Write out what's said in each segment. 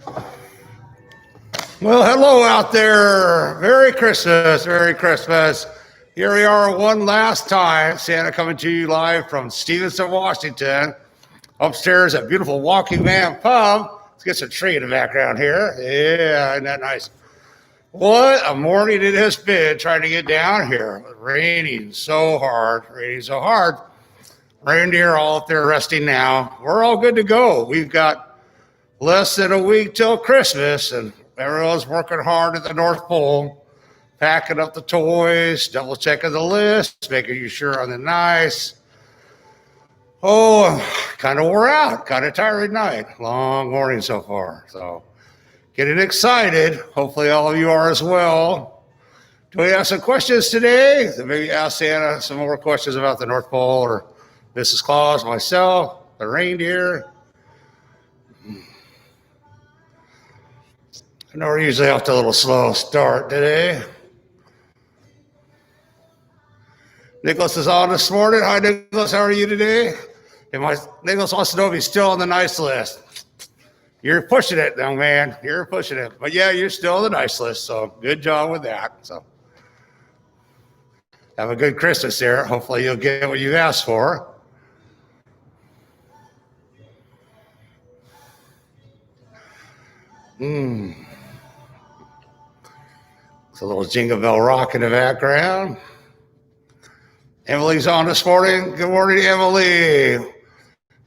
Well, hello out there. Merry Christmas. Merry Christmas. Here we are one last time. Santa coming to you live from Stevenson, Washington. Upstairs at beautiful Walking Man Pub. Let's get some tree in the background here. Yeah, isn't that nice? What a morning it has been trying to get down here. Raining so hard. Raining so hard. Reindeer all up there resting now. We're all good to go. We've got less than a week till Christmas, and everyone's working hard at the North Pole, packing up the toys, double checking the list, making sure on the nice. Oh, I'm kind of wore out, kind of tired night. Long morning so far. So getting excited. Hopefully all of you are as well. Do we have some questions today? Maybe ask Santa some more questions about the North Pole or Mrs. Claus, myself, the reindeer. I know we're usually off to a little slow start today. Nicholas is on this morning. Hi, Nicholas. How are you today? Nicholas wants to know if he's still on the nice list. You're pushing it, young man. You're pushing it. But yeah, you're still on the nice list. So good job with that. So have a good Christmas there. Hopefully you'll get what you asked for. It's a little Jingle Bell Rock in the background. Emily's on this morning. Good morning, Emily.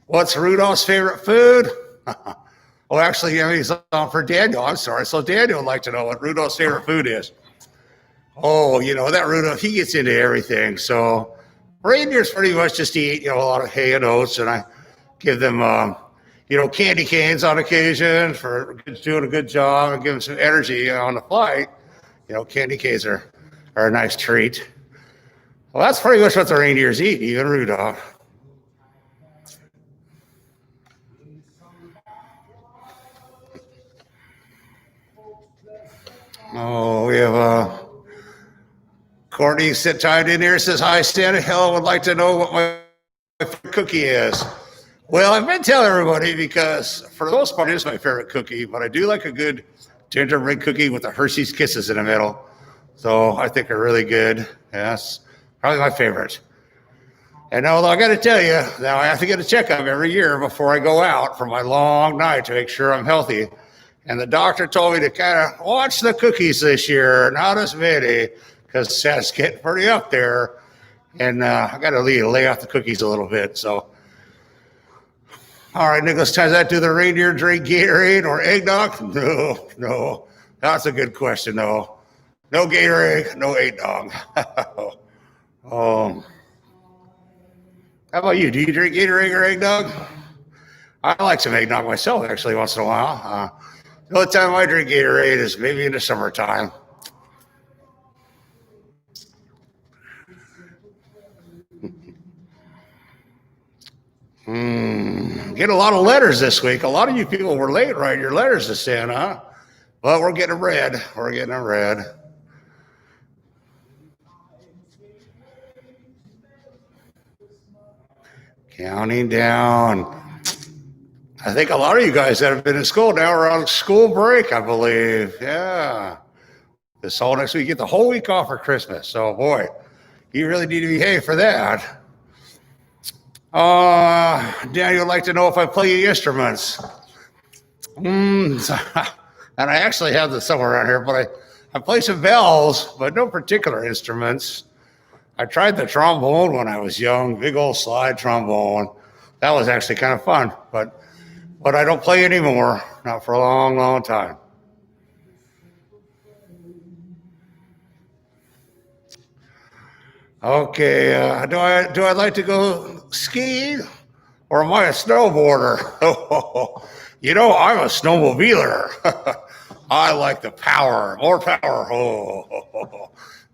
What's Rudolph's favorite food? Oh, actually, Emily's on for Daniel. I'm sorry. So Daniel would like to know what Rudolph's favorite food is. Oh, that Rudolph, he gets into everything. So reindeers pretty much just eat, a lot of hay and oats, and I give them, candy canes on occasion for doing a good job and give them some energy on the flight. Candy canes are a nice treat. Well, that's pretty much what the reindeers eat, even Rudolph. Oh, we have Courtney sit tied in here, says, hi, Santa. Helen would like to know what my favorite cookie is. Well, I've been telling everybody because for the most part, it is my favorite cookie, but I do like a good gingerbread cookie with the Hershey's Kisses in the middle. So I think they're really good. Yes, probably my favorite. And although I got to tell you, now I have to get a checkup every year before I go out for my long night to make sure I'm healthy. And the doctor told me to kind of watch the cookies this year, not as many, because that's getting pretty up there. And I got to lay off the cookies a little bit. So, all right, Nicholas, does that do the reindeer drink Gatorade or eggnog? No. That's a good question, though. No Gatorade, no eggnog. How about you? Do you drink Gatorade or eggnog? I like some eggnog myself, actually, once in a while. The only time I drink Gatorade is maybe in the summertime. Get a lot of letters this week. A lot of you people were late writing your letters to Santa, but we're getting them read. We're getting them read. Counting down. I think a lot of you guys that have been in school now are on school break, I believe. Yeah. This whole next week, you get the whole week off for Christmas. So, boy, you really need to behave for that. Daniel would like to know if I play any instruments. And I actually have this somewhere around here, but I play some bells, but no particular instruments. I tried the trombone when I was young, big old slide trombone. That was actually kind of fun, but I don't play anymore, not for a long, long time. Okay, do I like to go skiing, or am I a snowboarder? I'm a snowmobiler. I like the power, more power.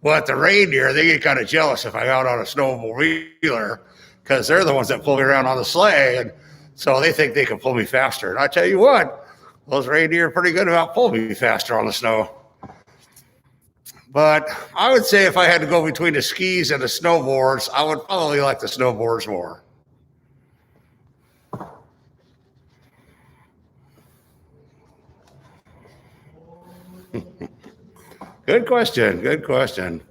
But the reindeer, they get kind of jealous if I'm out on a snowmobiler because they're the ones that pull me around on the sleigh, and so they think they can pull me faster. And I tell you what, those reindeer are pretty good about pulling me faster on the snow. But I would say if I had to go between the skis and the snowboards, I would probably like the snowboards more. Good question. Good question.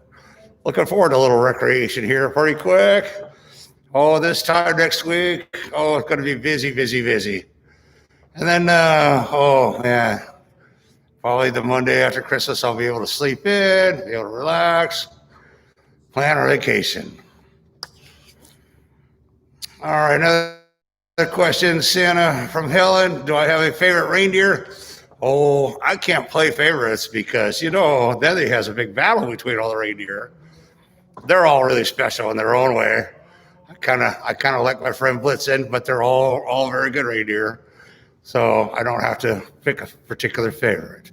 Looking forward to a little recreation here pretty quick. Oh, this time next week. Oh, it's going to be busy, busy, busy. And then, oh, man, probably the Monday after Christmas, I'll be able to sleep in, be able to relax, plan a vacation. All right, another question, Santa from Helen. Do I have a favorite reindeer? Oh, I can't play favorites because, then he has a big battle between all the reindeer. They're all really special in their own way. I kind of like my friend Blitzen, but they're all very good reindeer. So I don't have to pick a particular favorite.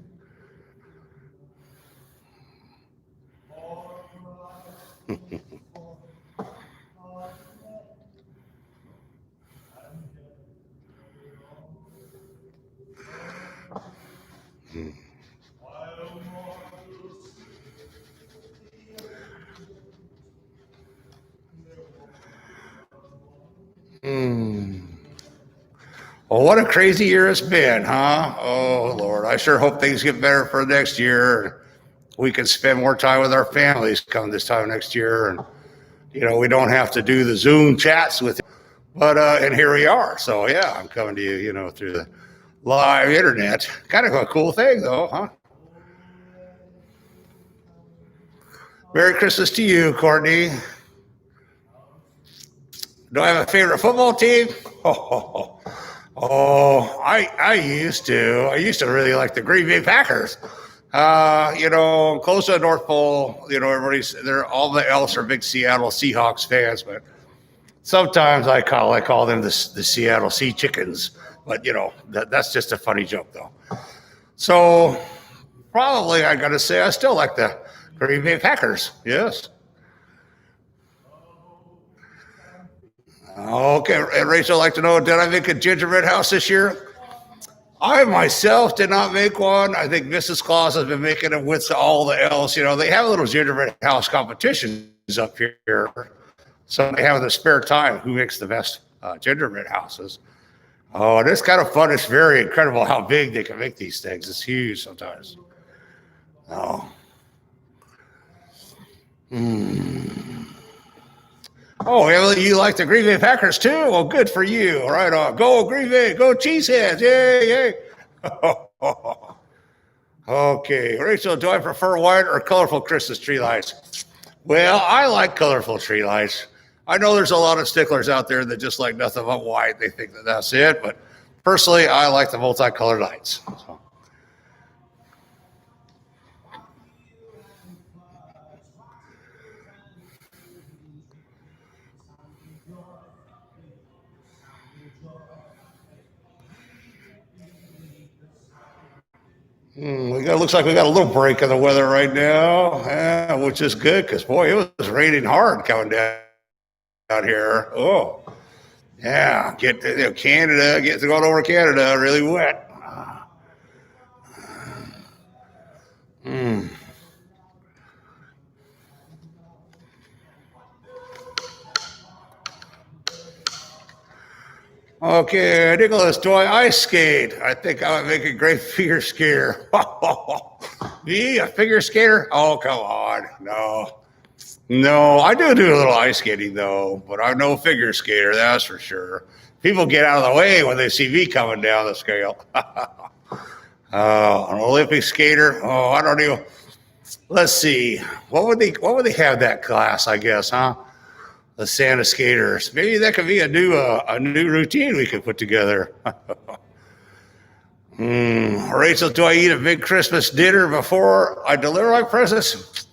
Well, what a crazy year it's been, huh? Oh, Lord. I sure hope things get better for next year. We can spend more time with our families come this time next year. And, we don't have to do the Zoom chats with you. But, and here we are. So, yeah, I'm coming to you, through the live internet. Kind of a cool thing, though, huh? Merry Christmas to you, Courtney. Do I have a favorite football team? I used to. I used to really like the Green Bay Packers. Close to the North Pole, all the elves are big Seattle Seahawks fans, but sometimes I call them the Seattle Sea Chickens. But that's just a funny joke, though. So probably I got to say I still like the Green Bay Packers. Yes. Okay, and Rachel would like to know, did I make a gingerbread house this year? I myself did not make one. I think Mrs. Claus has been making them with all the elves. They have little gingerbread house competitions up here. So they have the spare time who makes the best gingerbread houses. Oh, and it's kind of fun. It's very incredible how big they can make these things. It's huge sometimes. Oh. Oh, Emily, you like the Green Bay Packers too? Well, good for you. Right on. Go Green Bay. Go Cheeseheads. Yay, yay. Okay. Rachel, do I prefer white or colorful Christmas tree lights? Well, I like colorful tree lights. I know there's a lot of sticklers out there that just like nothing but white. They think that that's it. But personally, I like the multicolored lights. So. Looks like we got a little break in the weather right now, which is good because, boy, it was raining hard coming down here. Oh, yeah. Canada, going over Canada, really wet. Okay, Nicholas, do I ice skate? I think I would make a great figure skater. Me, a figure skater? Oh, come on. No, I do a little ice skating, though, but I'm no figure skater, that's for sure. People get out of the way when they see me coming down the scale. An Olympic skater? Oh, I don't even. Let's see. What would they have that class, I guess, huh? The Santa skaters. Maybe that could be a new routine we could put together. Rachel, do I eat a big Christmas dinner before I deliver my presents?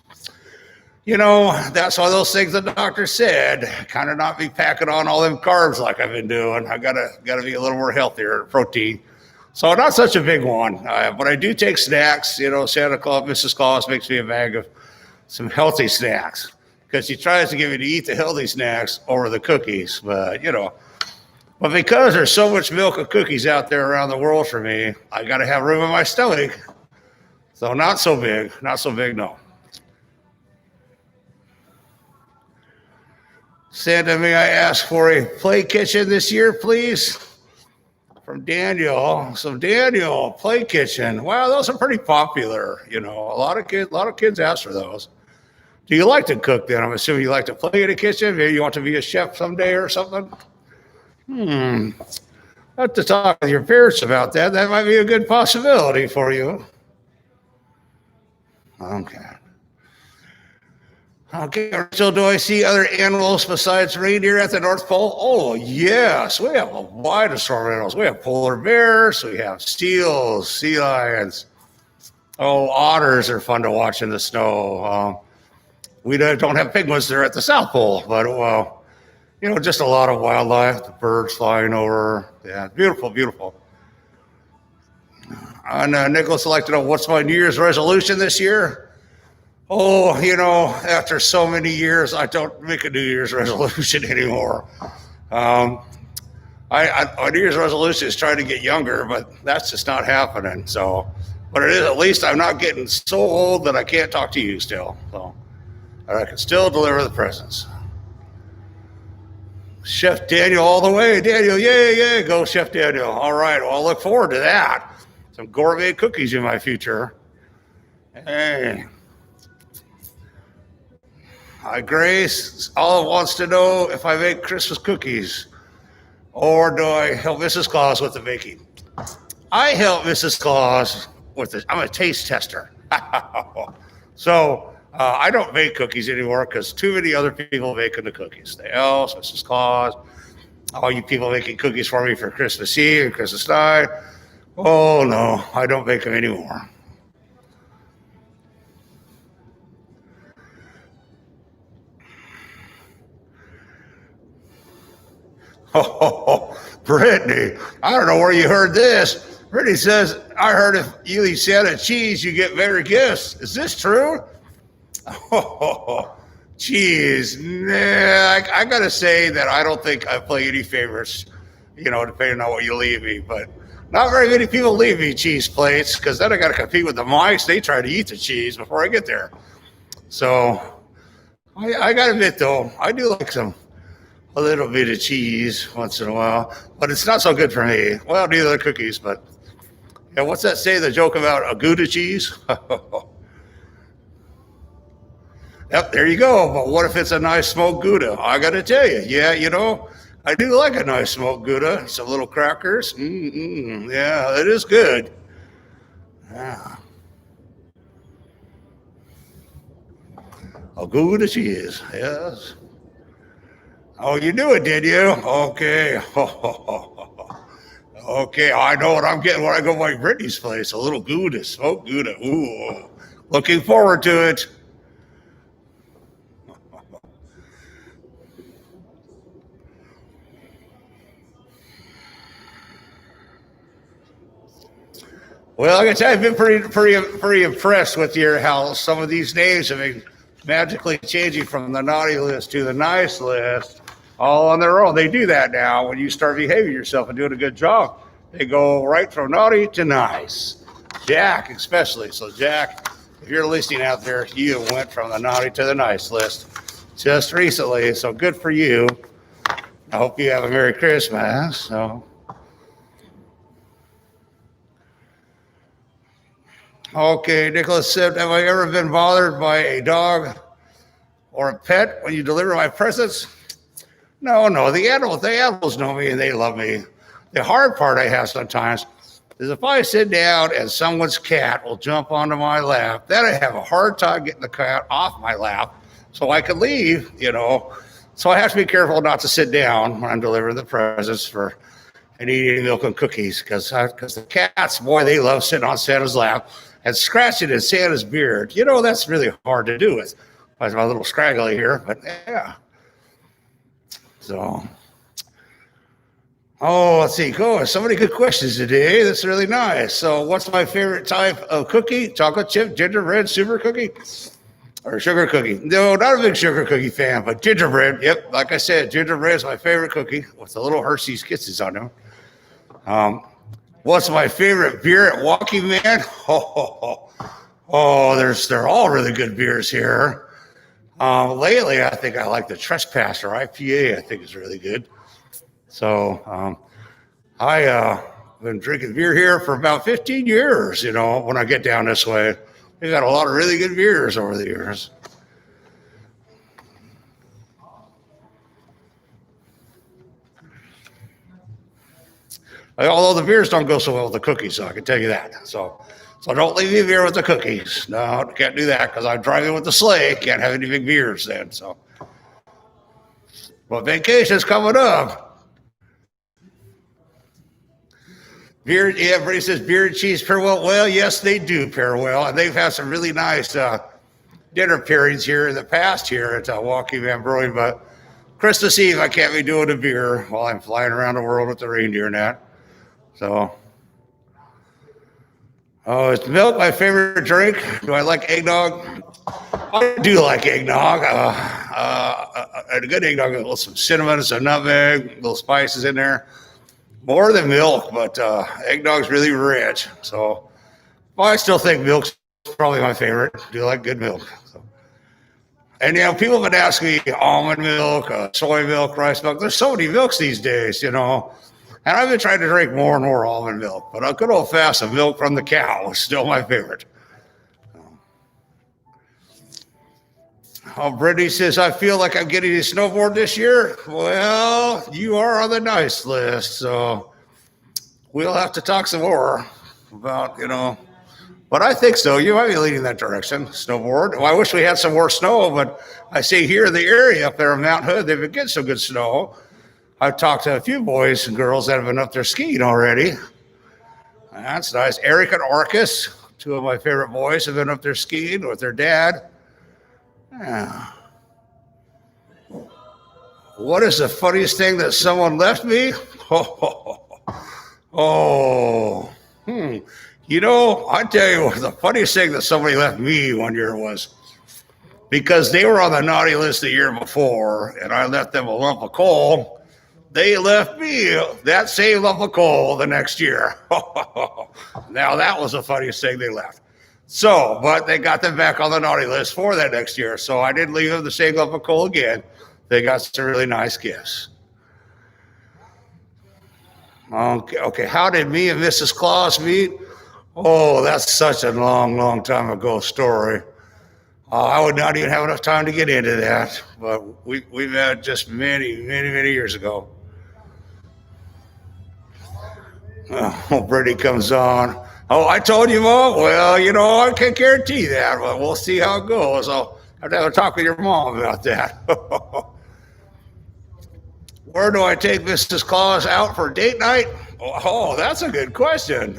That's one of those things the doctor said. Kind of not be packing on all them carbs like I've been doing. I gotta be a little more healthier, protein. So not such a big one, but I do take snacks. Santa Claus, Mrs. Claus makes me a bag of some healthy snacks. Because she tries to get me to eat the healthy snacks over the cookies. But because there's so much milk and cookies out there around the world for me, I got to have room in my stomach. So not so big, no. Santa, may I ask for a play kitchen this year, please? from Daniel. So Daniel, Play Kitchen. Wow, those are pretty popular. You know, a lot of kids ask for those. Do you like to cook then? I'm assuming you like to play in the kitchen. Maybe you want to be a chef someday or something. I have to talk with your parents about that. That might be a good possibility for you. Okay. So do I see other animals besides reindeer at the North Pole? Oh, yes. We have a wide assortment of animals. We have polar bears. We have seals, sea lions. Oh, otters are fun to watch in the snow. We don't have penguins there at the South Pole, but, well, you know, just a lot of wildlife, the birds flying over. Yeah, beautiful, beautiful. And Nicholas would like to know, what's my New Year's resolution this year? Oh, you know, after so many years, I don't make a New Year's resolution anymore. My New Year's resolution is trying to get younger, but that's just not happening. So, but it is, at least I'm not getting so old that I can't talk to you still. So, I can still deliver the presents. Chef Daniel all the way. Daniel, yay, go Chef Daniel. All right, well, I look forward to that. Some gourmet cookies in my future. Hey. Hi, Grace. Olive wants to know if I make Christmas cookies or do I help Mrs. Claus with the baking? I help Mrs. Claus with it. I'm a taste tester. So I don't make cookies anymore because too many other people making the cookies. The elves, Mrs. Claus, all you people making cookies for me for Christmas Eve and Christmas night. Oh, no, I don't make them anymore. Oh, Brittany, I don't know where you heard this. Brittany says, I heard if you eat Santa cheese, you get better gifts. Is this true? Oh, cheese. Nah, I got to say that I don't think I play any favorites, you know, depending on what you leave me. But not very many people leave me cheese plates because then I got to compete with the mice. They try to eat the cheese before I get there. So I got to admit, though, I do like a little bit of cheese once in a while, but it's not so good for me. Well, neither the cookies, but yeah, what's that say, the joke about a Gouda cheese? Yep, there you go. But what if it's a nice smoked Gouda? I got to tell you, yeah, you know, I do like a nice smoked Gouda. Some little crackers. Yeah, it is good. Yeah. A Gouda cheese, yes. Oh, you knew it, did you? Okay. Okay, I know what I'm getting when I go by Brittany's place. A little Gouda, smoked Gouda. Ooh, looking forward to it. Well, I can tell you, I've been pretty impressed with how some of these names have been magically changing from the naughty list to the nice list all on their own. They do that now when you start behaving yourself and doing a good job. They go right from naughty to nice. Jack, especially. So, Jack, if you're listening out there, you went from the naughty to the nice list just recently. So, good for you. I hope you have a Merry Christmas. So. Okay, Nicholas said, have I ever been bothered by a dog or a pet when you deliver my presents? No, the animals know me and they love me. The hard part I have sometimes is if I sit down and someone's cat will jump onto my lap, then I have a hard time getting the cat off my lap so I can leave, you know. So I have to be careful not to sit down when I'm delivering the presents and eating milk and cookies because the cats, boy, they love sitting on Santa's lap and scratching at Santa's beard. You know, that's really hard to do with my little scraggly here, but yeah. So, let's see. So many good questions today. That's really nice. So, what's my favorite type of cookie? Chocolate chip, gingerbread, super cookie, or sugar cookie? No, not a big sugar cookie fan, but gingerbread. Yep, like I said, gingerbread is my favorite cookie with the little Hershey's Kisses on them. What's my favorite beer at Walking Man? They're all really good beers here. Lately, I think I like the Trespasser IPA. I think is really good. So I I've been drinking beer here for about 15 years, when I get down this way. We got a lot of really good beers over the years. Although the beers don't go so well with the cookies, so I can tell you that. So don't leave me a beer with the cookies. No, can't do that because I'm driving with the sleigh. Can't have any big beers then. So, but vacation's coming up. Beer, yeah, Brady says beer and cheese pair well. Well, yes, they do pair well, and they've had some really nice dinner pairings here in the past here at Walking Man Brewing. But Christmas Eve, I can't be doing a beer while I'm flying around the world with the reindeer and that. So, is milk my favorite drink? Do I like eggnog? I do like eggnog. A good eggnog with some cinnamon, some nutmeg, little spices in there. More than milk, but eggnog's really rich. So, well, I still think milk's probably my favorite. I do like good milk. So. And, people have been asking me almond milk, soy milk, rice milk. There's so many milks these days, And I've been trying to drink more and more almond milk, but a good old-fashioned milk from the cow is still my favorite. Brittany says, I feel like I'm getting a snowboard this year. Well, you are on the nice list, so we'll have to talk some more about, But I think so. You might be leading that direction, snowboard. Well, I wish we had some more snow, but I see here in the area up there in Mount Hood, they've been getting some good snow. I've talked to a few boys and girls that have been up there skiing already. That's nice. Eric and Arcus, two of my favorite boys, have been up there skiing with their dad. Yeah. What is the funniest thing that someone left me? I tell you what, the funniest thing that somebody left me one year was because they were on the naughty list the year before, and I left them a lump of coal. They left me that same lump of coal the next year. Now, that was the funniest thing they left. So, but they got them back on the naughty list for that next year. So I didn't leave them the same lump of coal again. They got some really nice gifts. Okay. How did me and Mrs. Claus meet? Oh, that's such a long, long time ago story. I would not even have enough time to get into that, but we met just many, many, many years ago. Brittany comes on. Oh, I told you, Mom. Well, I can't guarantee that, but we'll see how it goes. I'll have to have a talk with your mom about that. Where do I take Mrs. Claus out for date night? Oh, that's a good question.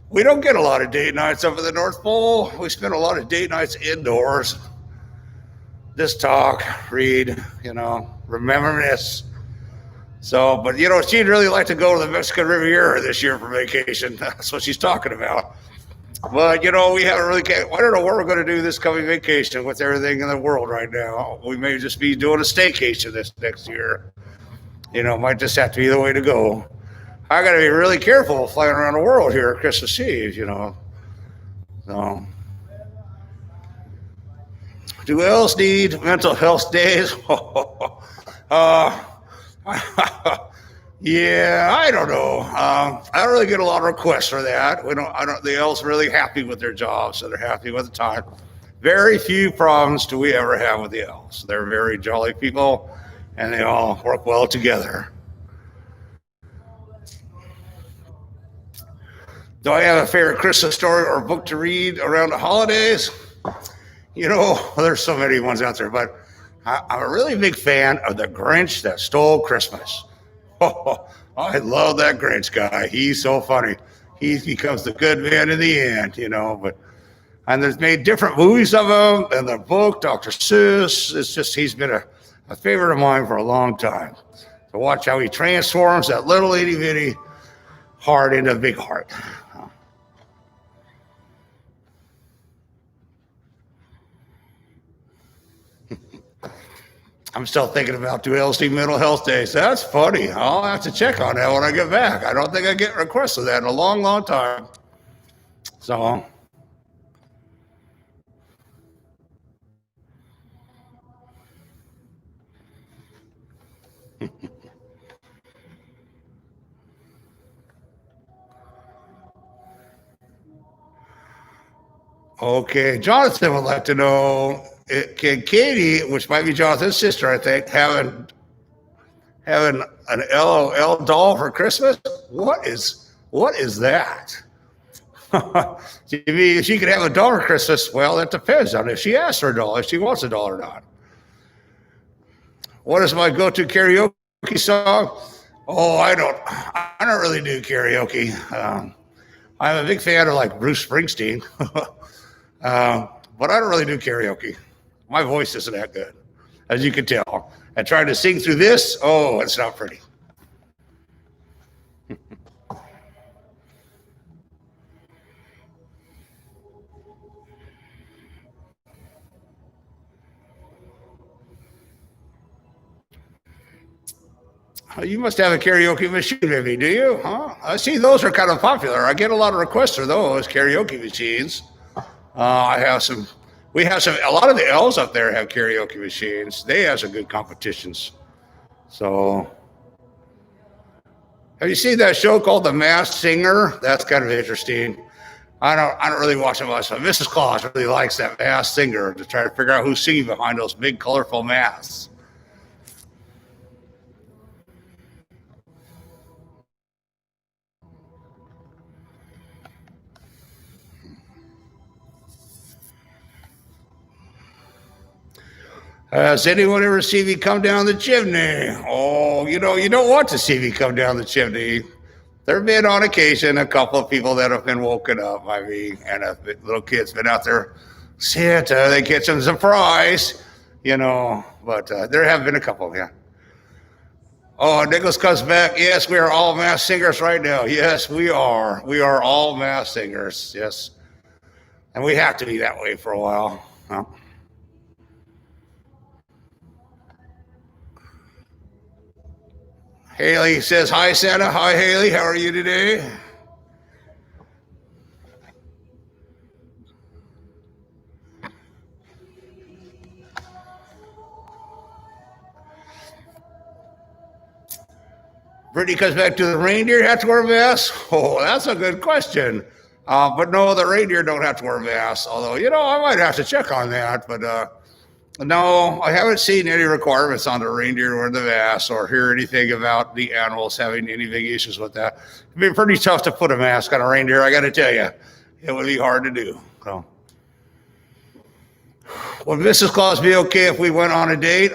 We don't get a lot of date nights up at the North Pole. We spend a lot of date nights indoors. Just talk, read, reminisce. So, but she'd really like to go to the Mexican Riviera this year for vacation. That's what she's talking about. But, we haven't really, I don't know what we're going to do this coming vacation with everything in the world right now. We may just be doing a staycation this next year. Might just have to be the way to go. I got to be really careful flying around the world here at Christmas Eve, So, do elves need mental health days? Yeah, I don't know. I don't really get a lot of requests for that. The elves are really happy with their jobs, so they're happy with the time. Very few problems do we ever have with the elves. They're very jolly people, and they all work well together. Do I have a favorite Christmas story or book to read around the holidays? There's so many ones out there, but I'm a really big fan of The Grinch That Stole Christmas. I love that Grinch guy. He's so funny. He becomes the good man in the end, and there's made different movies of him, and the book, Dr. Seuss, he's been a favorite of mine for a long time. To watch how he transforms that little itty bitty heart into a big heart. I'm still thinking about do elves need mental health days. That's funny. I'll have to check on that when I get back. I don't think I get requests of that in a long, long time. So, Okay, Jonathan would like to know, can Katie, which might be Jonathan's sister, I think, having an LOL doll for Christmas? What is that? You mean if she could have a doll for Christmas? Well, that depends on if she asks for a doll, if she wants a doll or not. What is my go-to karaoke song? Oh, I don't really do karaoke. I'm a big fan of like Bruce Springsteen, but I don't really do karaoke. My voice isn't that good, as you can tell. And trying to sing through this, oh, it's not pretty. You must have a karaoke machine, maybe, do you? Huh? I see those are kind of popular. I get a lot of requests for those karaoke machines. I have some. We have some. A lot of the L's up there have karaoke machines. They have some good competitions. So, have you seen that show called The Masked Singer? That's kind of interesting. I don't really watch it much, but Mrs. Claus really likes that Masked Singer to try to figure out who's singing behind those big, colorful masks. Has anyone ever seen me come down the chimney? Oh, you don't want to see me come down the chimney. There have been on occasion a couple of people that have been woken up by me, and a little kid's been out there. Santa, they get some surprise, but there have been a couple, yeah. Oh, Nicholas comes back. Yes, we are all mass singers right now. Yes, we are. We are all mass singers. Yes. And we have to be that way for a while. Huh? Haley says, hi, Santa. Hi, Haley. How are you today? Brittany comes back to the reindeer have to wear a mask. Oh, that's a good question. But no, the reindeer don't have to wear masks. Although, I might have to check on that. But no, I haven't seen any requirements on the reindeer wearing the mask or hear anything about the animals having any big issues with that. It'd be pretty tough to put a mask on a reindeer, I got to tell you. It would be hard to do. So, would Mrs. Claus be okay if we went on a date?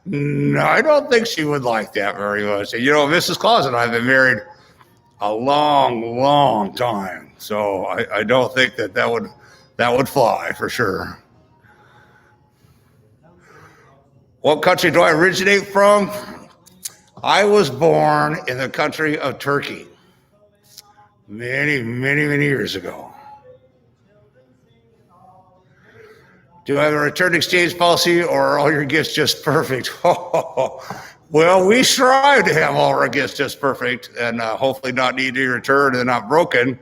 No, I don't think she would like that very much. Mrs. Claus and I have been married a long, long time, so I don't think that would fly for sure. What country do I originate from? I was born in the country of Turkey many, many, many years ago. Do I have a return exchange policy or are all your gifts just perfect? Well, we strive to have all our gifts just perfect and hopefully not need to return and not broken.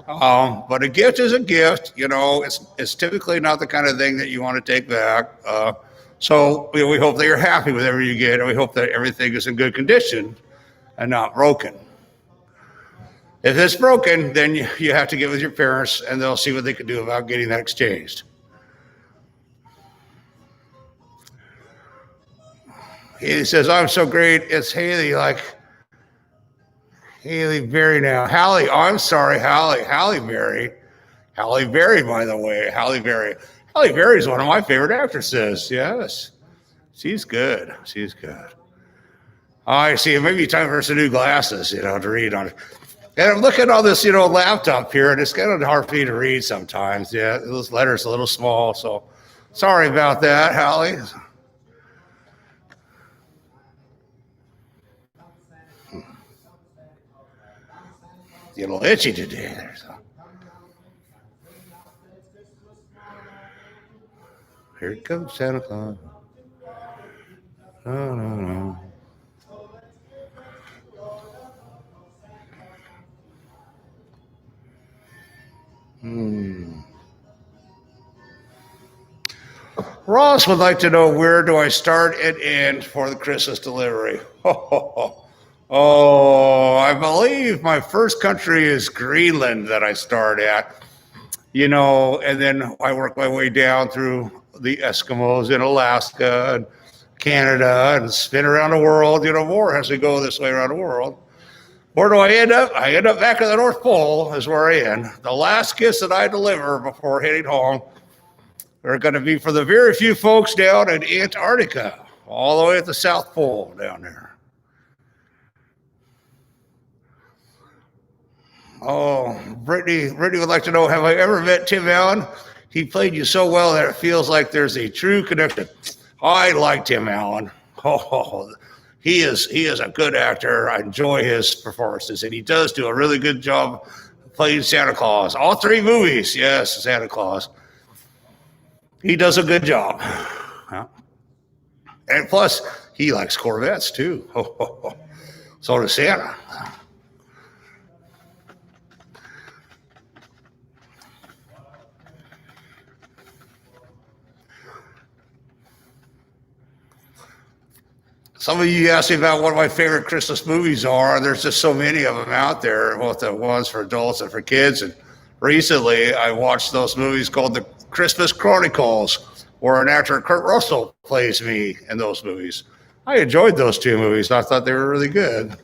But a gift is a gift. It's typically not the kind of thing that you want to take back. So we hope that you're happy with everything you get, and we hope that everything is in good condition and not broken. If it's broken, then you have to get with your parents, and they'll see what they can do about getting that exchanged. He says, I'm so great. It's Haley, like Haley Berry now. Halle, oh, I'm sorry, Halle Berry. Halle Berry, by the way. Halle Berry. Halle Berry is one of my favorite actresses. Yes. She's good. She's good. I see. It may be time for some new glasses, to read on. And I'm looking at all this, laptop here, and it's kind of hard for me to read sometimes. Yeah, those letters are a little small, so sorry about that, Halle. Get a little itchy today. Here comes Santa Claus. No, no, no. Ross would like to know, where do I start and end for the Christmas delivery? Oh, I believe my first country is Greenland that I start at. And then I work my way down through the Eskimos in Alaska and Canada and spin around the world, more as we go this way around the world. Where do I end up? I end up back at the North Pole is where I end. The last kiss that I deliver before heading home are going to be for the very few folks down in Antarctica, all the way at the South Pole down there. Oh, Brittany would like to know, have I ever met Tim Allen? He played you so well that it feels like there's a true connection. I like Tim Allen. Oh, he is a good actor. I enjoy his performances, and he does do a really good job playing Santa Claus. All three movies, yes, Santa Claus. He does a good job. Yeah. And plus, he likes Corvettes, too. So does Santa. Some of you asked me about what my favorite Christmas movies are. There's just so many of them out there, both the ones for adults and for kids. And recently, I watched those movies called The Christmas Chronicles, where an actor, Kurt Russell, plays me in those movies. I enjoyed those two movies. I thought they were really good.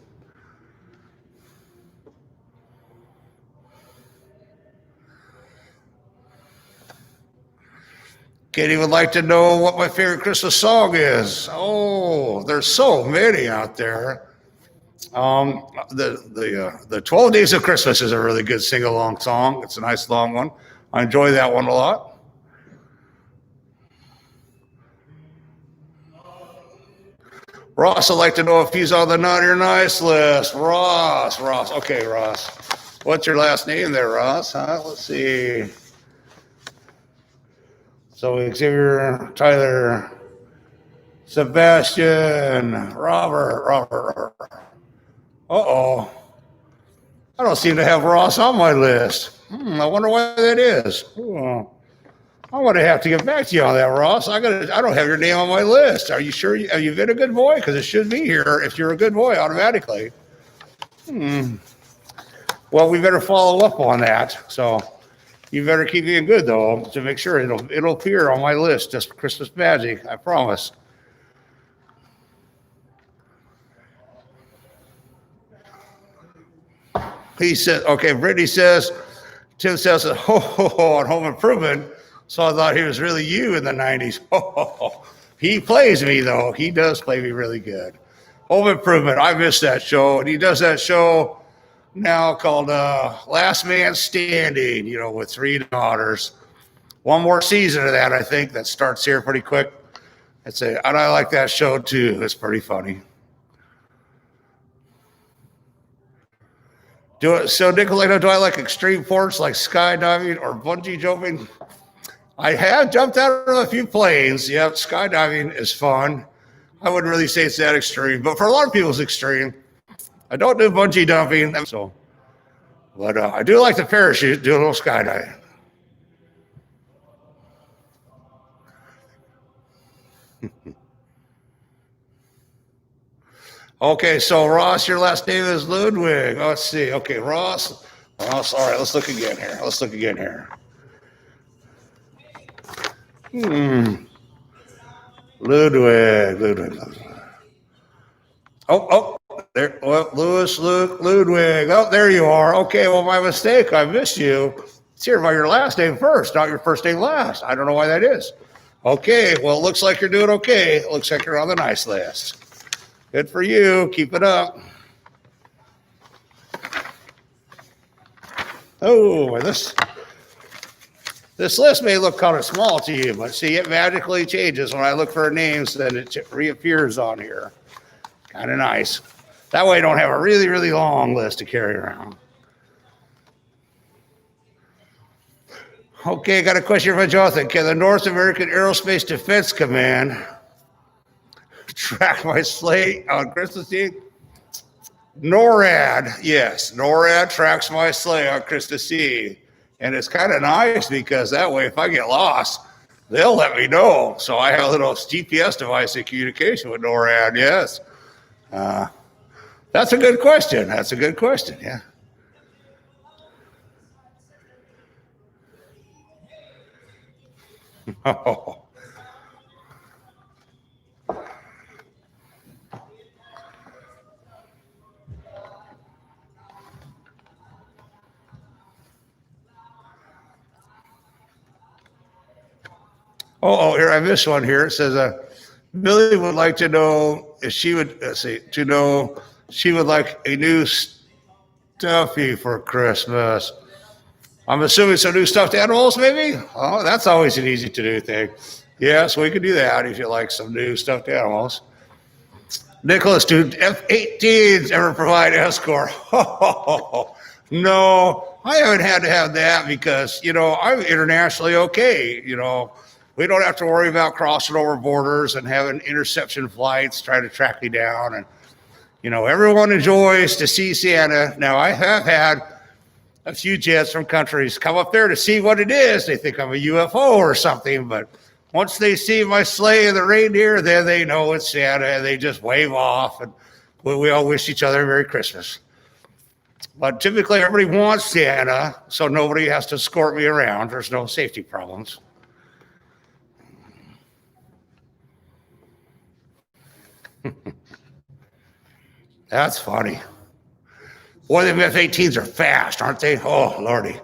Katie would like to know what my favorite Christmas song is. Oh, there's so many out there. The 12 Days of Christmas is a really good sing-along song. It's a nice long one. I enjoy that one a lot. Ross would like to know if he's on the Naughty or Nice list. Ross. Okay, Ross. What's your last name there, Ross? Let's see. So Xavier, Tyler, Sebastian, Robert. Uh-oh. I don't seem to have Ross on my list. I wonder why that is. I'm going to have to get back to you on that, Ross. I don't have your name on my list. Are you sure? Have you been a good boy? Because it should be here if you're a good boy automatically. Well, we better follow up on that. So you better keep being good, though, to make sure it'll appear on my list. Just Christmas magic, I promise. He said, okay, Brittany says, Tim says, on Home Improvement, so I thought he was really you in the 90s. He plays me, though. He does play me really good. Home Improvement, I missed that show. And he does that show now called Last Man Standing, with 3 daughters. One more season of that, I think, that starts here pretty quick. And I like that show, too. It's pretty funny. So, Nicolino, do I like extreme sports like skydiving or bungee jumping? I have jumped out of a few planes. Yep, skydiving is fun. I wouldn't really say it's that extreme, but for a lot of people, it's extreme. I don't do bungee jumping, but I do like the parachute, do a little skydiving. Okay, so Ross, your last name is Ludwig. Let's see. Okay, Ross. All right, let's look again here. Ludwig. Oh, there. Well, Ludwig. Oh, there you are. Okay, well, my mistake. I missed you. It's here by your last name first, not your first name last. I don't know why that is. Okay, well, it looks like you're doing okay. It looks like you're on the nice list. Good for you. Keep it up. Oh, this list may look kind of small to you, but see, it magically changes when I look for names, then it reappears on here. Kind of nice. That way I don't have a really, really long list to carry around. Okay, I got a question from Jonathan. Can the North American Aerospace Defense Command track my sleigh on Christmas Eve? NORAD, yes. NORAD tracks my sleigh on Christmas Eve. And it's kind of nice because that way, if I get lost, they'll let me know. So I have a little GPS device in communication with NORAD, yes. That's a good question. Yeah. Oh. Here I missed one here. It says, Millie would like to know if she would, she would like a new stuffy for Christmas. I'm assuming some new stuffed animals, maybe? Oh, that's always an easy to do thing. Yes, we could do that if you like some new stuffed animals. Nicholas, do F-18s ever provide escort? No, I haven't had to have that because, I'm internationally okay. We don't have to worry about crossing over borders and having interception flights trying to track me down. And, everyone enjoys to see Santa. Now, I have had a few jets from countries come up there to see what it is. They think I'm a UFO or something, but once they see my sleigh and the reindeer, then they know it's Santa, and they just wave off, and we all wish each other Merry Christmas. But typically, everybody wants Santa, so nobody has to escort me around. There's no safety problems. That's funny. Boy, them F-18s are fast, aren't they? Oh, Lordy.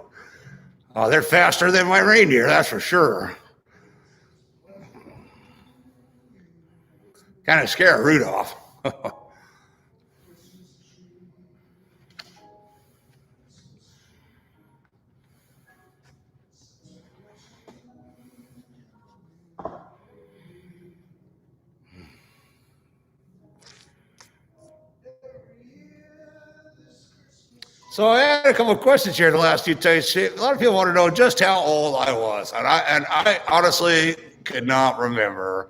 They're faster than my reindeer, that's for sure. Kind of scare Rudolph. So I had a couple of questions here in the last few days. A lot of people want to know just how old I was, and I honestly could not remember.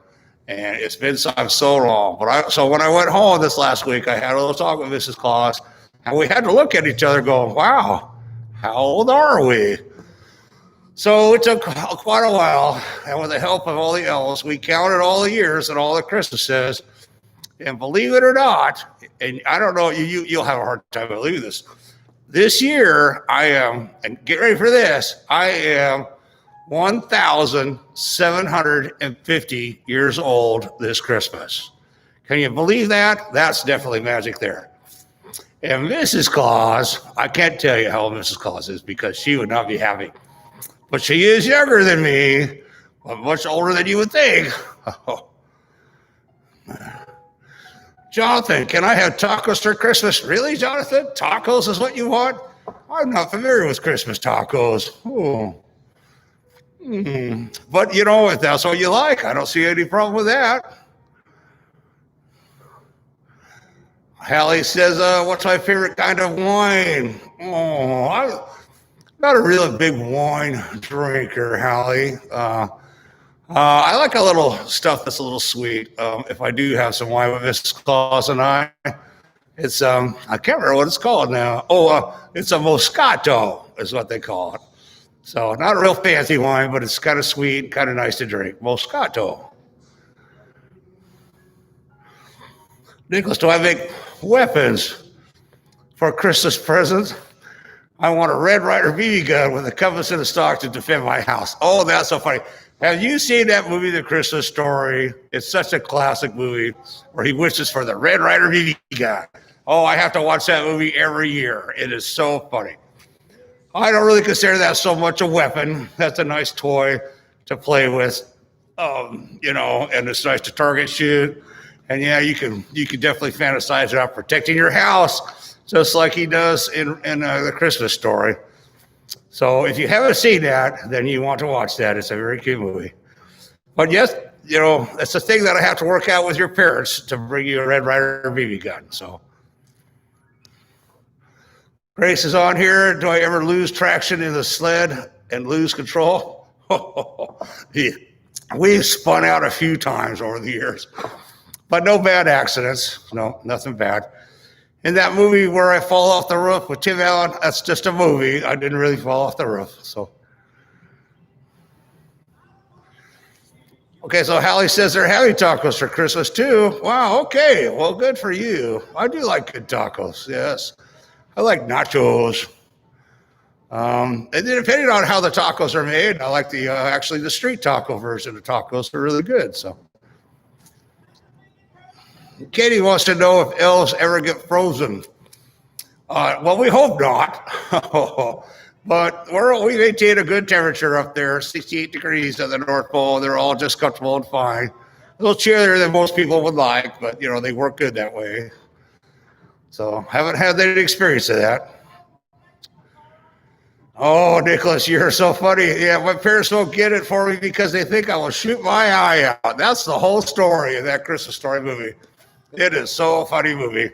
And it's been so long. So when I went home this last week, I had a little talk with Mrs. Claus, and we had to look at each other, going, "Wow, how old are we?" So it took quite a while, and with the help of all the elves, we counted all the years and all the Christmases. And believe it or not, and I don't know, you'll have a hard time believing this. This year, I am, and get ready for this, I am 1,750 years old this Christmas. Can you believe that? That's definitely magic there. And Mrs. Claus, I can't tell you how old Mrs. Claus is because she would not be happy. But she is younger than me, but much older than you would think. Jonathan, can I have tacos for Christmas? Really, Jonathan? Tacos is what you want? I'm not familiar with Christmas tacos. Oh. But, if that's what you like, I don't see any problem with that. Hallie says, what's my favorite kind of wine? Oh, I'm not a really big wine drinker, Hallie. I like a little stuff that's a little sweet. If I do have some wine with Mrs. Claus and I, it's I can't remember what it's called now. It's a Moscato is what they call it. So not a real fancy wine, but it's kind of sweet, kind of nice to drink. Moscato. Nicholas, do I make weapons for Christmas presents? I want a Red Ryder BB gun with a compass in the stock to defend my house. Oh, that's so funny. Have you seen that movie, The Christmas Story? It's such a classic movie where he wishes for the Red Ryder BB gun. Oh, I have to watch that movie every year. It is so funny. I don't really consider that so much a weapon. That's a nice toy to play with, and it's nice to target shoot. And yeah, you can definitely fantasize about protecting your house, just like he does in The Christmas Story. So if you haven't seen that, then you want to watch that. It's a very cute movie. But yes, it's a thing that I have to work out with your parents to bring you a Red Ryder BB gun. So Grace is on here. Do I ever lose traction in the sled and lose control? Yeah. We've spun out a few times over the years, but no bad accidents. No, nothing bad. In that movie where I fall off the roof with Tim Allen, that's just a movie. I didn't really fall off the roof. So, okay, so Hallie says they're having tacos for Christmas too. Wow, okay. Well, good for you. I do like good tacos, yes. I like nachos. And then depending on how the tacos are made, I like the actually the street taco version of tacos are really good. So Katie wants to know if elves ever get frozen. Well, we hope not. But we maintain a good temperature up there, 68 degrees at the North Pole. They're all just comfortable and fine. A little chillier than most people would like, but they work good that way. So haven't had any experience of that. Oh, Nicholas, you're so funny. Yeah, my parents won't get it for me because they think I will shoot my eye out. That's the whole story of that Christmas Story movie. It is so a funny movie.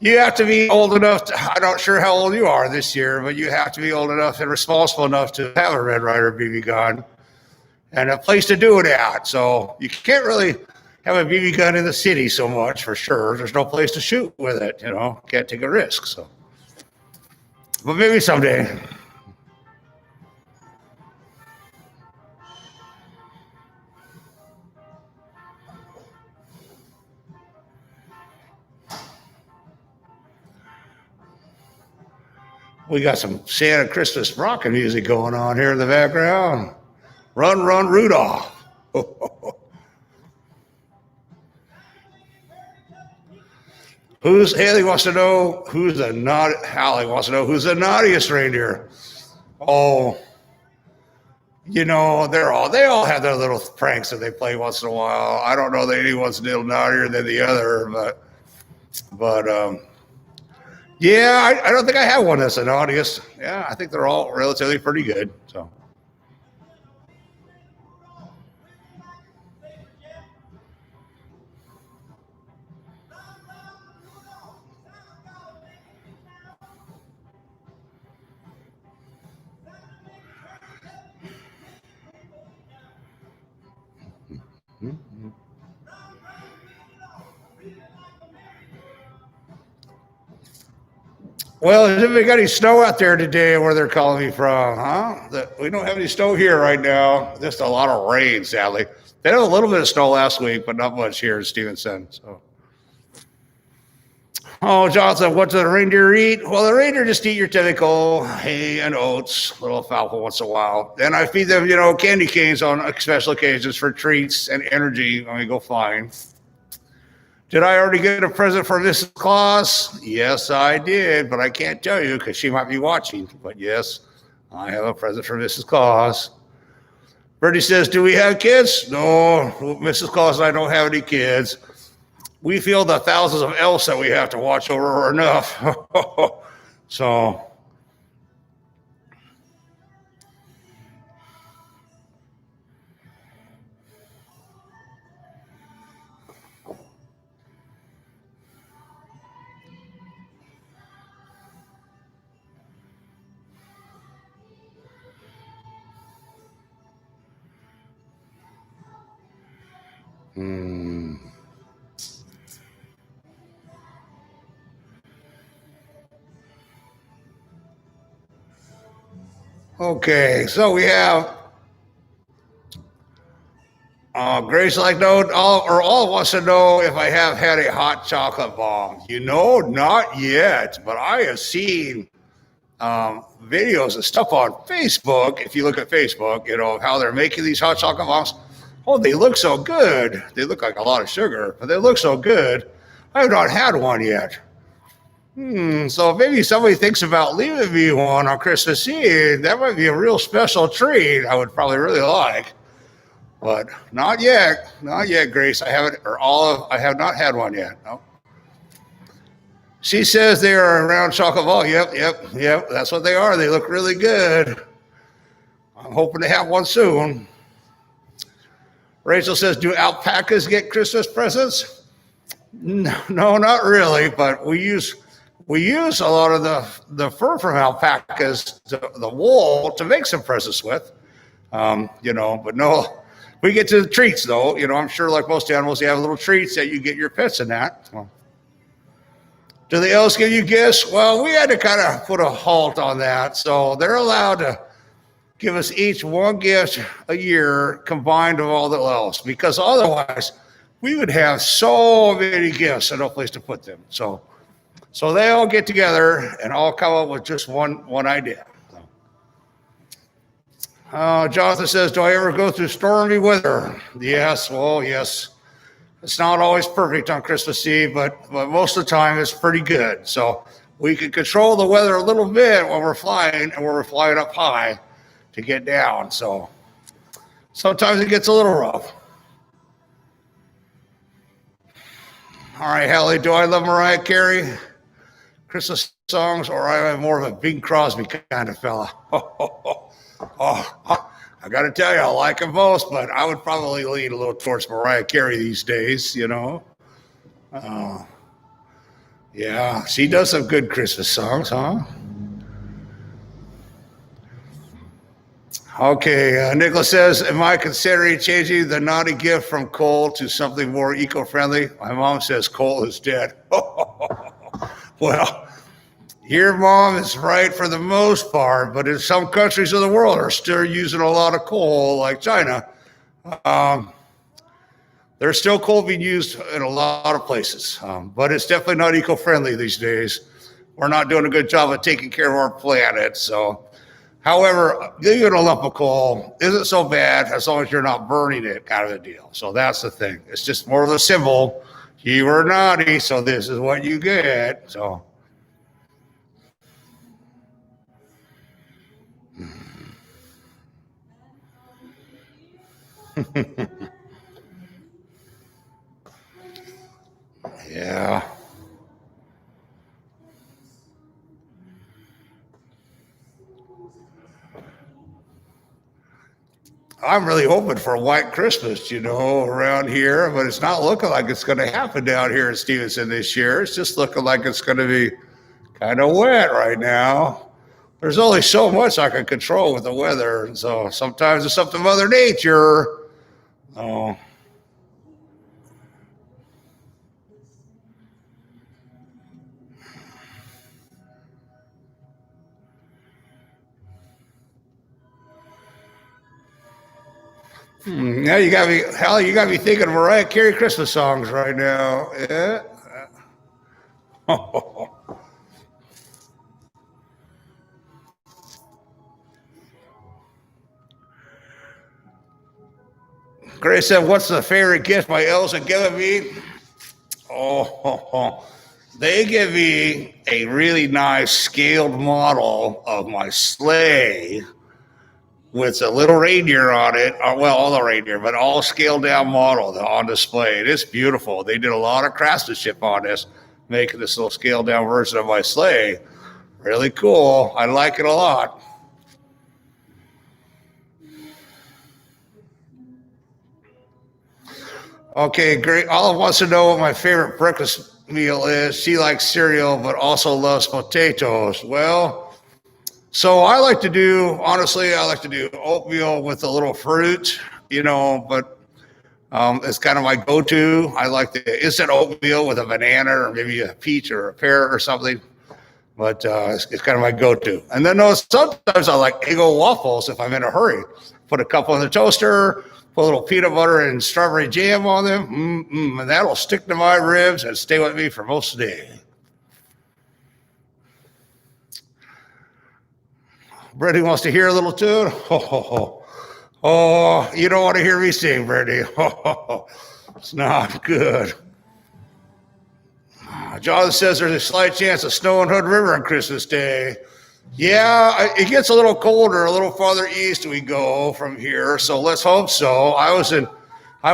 You have to be old enough I'm not sure how old you are this year, but you have to be old enough and responsible enough to have a Red Ryder BB gun and a place to do it at. So you can't really have a BB gun in the city so much, for sure. There's no place to shoot with it, can't take a risk. So, but maybe someday. We got some Santa Christmas rockin' music going on here in the background. Run, run, Rudolph. Haley wants to know who's the naughtiest reindeer. Oh, they all have their little pranks that they play once in a while. I don't know that anyone's a little naughtier than the other, but yeah, I don't think I have one that's the naughtiest. Yeah, I think they're all relatively pretty good. So. Well, has anybody got any snow out there today where they're calling me from, huh? We don't have any snow here right now. Just a lot of rain, sadly. They had a little bit of snow last week, but not much here in Stevenson. So. Oh, Johnson, what do the reindeer eat? Well, the reindeer just eat your typical hay and oats, little alfalfa once in a while. Then I feed them, candy canes on special occasions for treats and energy when we go flying. Did I already get a present for Mrs. Claus? Yes, I did, but I can't tell you because she might be watching. But yes, I have a present for Mrs. Claus. Bertie says, do we have kids? No, Mrs. Claus and I don't have any kids. We feel the thousands of elves that we have to watch over are enough. So. Okay, so we have Grace all wants to know if I have had a hot chocolate bomb. Not yet, but I have seen videos and stuff on Facebook. If you look at Facebook, of how they're making these hot chocolate bombs. Oh, they look so good. They look like a lot of sugar, but they look so good. I have not had one yet. So maybe somebody thinks about leaving me one on Christmas Eve. That might be a real special treat I would probably really like. But not yet. Not yet, Grace. I have not had one yet. No. She says they are around chocolate ball. Yep. That's what they are. They look really good. I'm hoping to have one soon. Rachel says, do alpacas get Christmas presents? No, not really, but we use a lot of the fur from alpacas, the wool, to make some presents with, but no, we get to the treats though. I'm sure like most animals, you have little treats that you get your pets in that. Well, do the elves give you gifts? Well, we had to kind of put a halt on that. So they're allowed to give us each one gift a year combined of all the elves, because otherwise we would have so many gifts and no place to put them. So they all get together and all come up with just one idea. Jonathan says, do I ever go through stormy weather? Yes, well, yes. It's not always perfect on Christmas Eve, but most of the time it's pretty good. So we can control the weather a little bit when we're flying and when we're flying up high to get down. So sometimes it gets a little rough. All right, Hallie, do I love Mariah Carey? Christmas songs, or I'm more of a Bing Crosby kind of fella? I got to tell you, I like them both, but I would probably lean a little towards Mariah Carey these days, you know. Yeah, she does some good Christmas songs, huh? Okay, Nicholas says, am I considering changing the naughty gift from coal to something more eco-friendly? My mom says coal is dead. Well, your mom is right for the most part, but in some countries of the world are still using a lot of coal, like China. There's still coal being used in a lot of places, but it's definitely not eco-friendly these days. We're not doing a good job of taking care of our planet. So, however, leaving a lump of coal isn't so bad as long as you're not burning it, kind of a deal. So that's the thing. It's just more of a symbol. You were naughty, so this is what you get. So. Yeah. I'm really hoping for a white Christmas, you know, around here, but it's not looking like it's going to happen down here in Stevenson this year. It's just looking like it's going to be kind of wet right now. There's only so much I can control with the weather, and so sometimes it's up to Mother Nature. Oh. Now you got me, Hal. You got me thinking of Mariah Carey Christmas songs right now. Yeah. Grace said, "What's the favorite gift my elves have given me?" They give me a really nice scaled model of my sleigh with a little reindeer on it. Well, all the reindeer, but all scaled down model on display. It is beautiful. They did a lot of craftsmanship on this, making this little scaled down version of my sleigh. Really cool. I like it a lot. Okay, great. Olive wants to know what my favorite breakfast meal is. She likes cereal, but also loves potatoes. Well, so I like to do, honestly, I like to do oatmeal with a little fruit, you know, but it's kind of my go-to. I like the instant oatmeal with a banana or maybe a peach or a pear or something, but it's kind of my go-to. And then sometimes I like Eggo waffles if I'm in a hurry. Put a couple in the toaster, put a little peanut butter and strawberry jam on them, and that'll stick to my ribs and stay with me for most of the day. Brittany wants to hear a little tune. Oh, you don't want to hear me sing, Brittany. It's not good. Jonathan says there's a slight chance of snow in Hood River on Christmas Day. Yeah, it gets a little colder, a little farther east we go from here, so let's hope so. I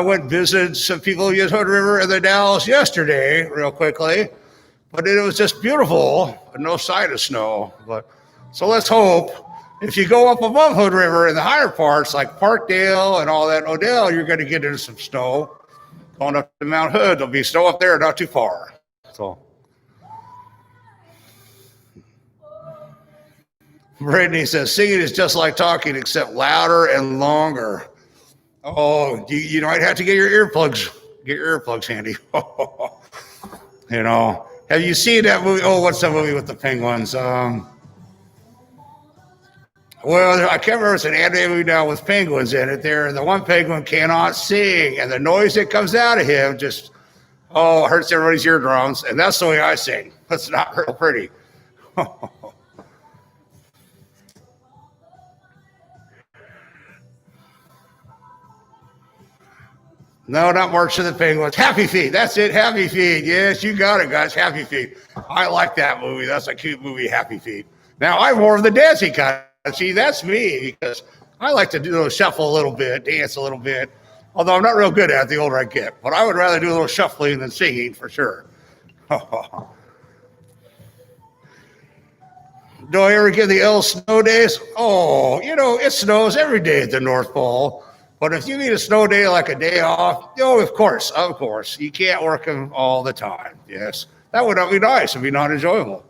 went and visited some people in Hood River and the Dalles yesterday, real quickly, but it was just beautiful, no sign of snow. But so let's hope. If you go up above Hood River in the higher parts, like Parkdale and all that, Odell, you're going to get into some snow. Going up to Mount Hood, there'll be snow up there, not too far. So. Brittany says, singing is just like talking, except louder and longer. Oh, you might have to get your earplugs. Get your earplugs handy. You know, have you seen that movie? Oh, what's that movie with the penguins? Well, I can't remember. It's an animated movie now with penguins in it there, and the one penguin cannot sing, and the noise that comes out of him just, hurts everybody's eardrums, and that's the way I sing. That's not real pretty. No, not March of the Penguins. Happy Feet. That's it. Happy Feet. Yes, you got it, guys. Happy Feet. I like that movie. That's a cute movie, Happy Feet. Now, I'm more of the dancing kind. See, that's me because I like to do a shuffle a little bit, dance a little bit. Although I'm not real good at it the older I get. But I would rather do a little shuffling than singing for sure. Do I ever get the ill snow days? Oh, it snows every day at the North Pole. But if you need a snow day like a day off, of course. You can't work them all the time. Yes, that would not be nice. It would be not enjoyable.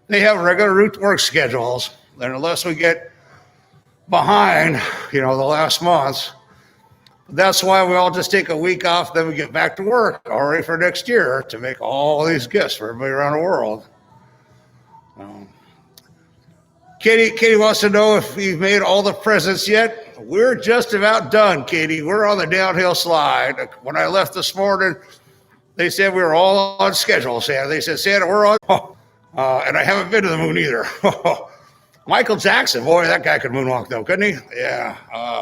They have regular route work schedules. And unless we get behind, the last months, that's why we all just take a week off, then we get back to work already for next year to make all these gifts for everybody around the world. Katie wants to know if we've made all the presents yet. We're just about done, Katie. We're on the downhill slide. When I left this morning, they said we were all on schedule, Santa. They said, Santa, we're on. And I haven't been to the moon either. Michael Jackson, boy, that guy could moonwalk though, couldn't he? Yeah.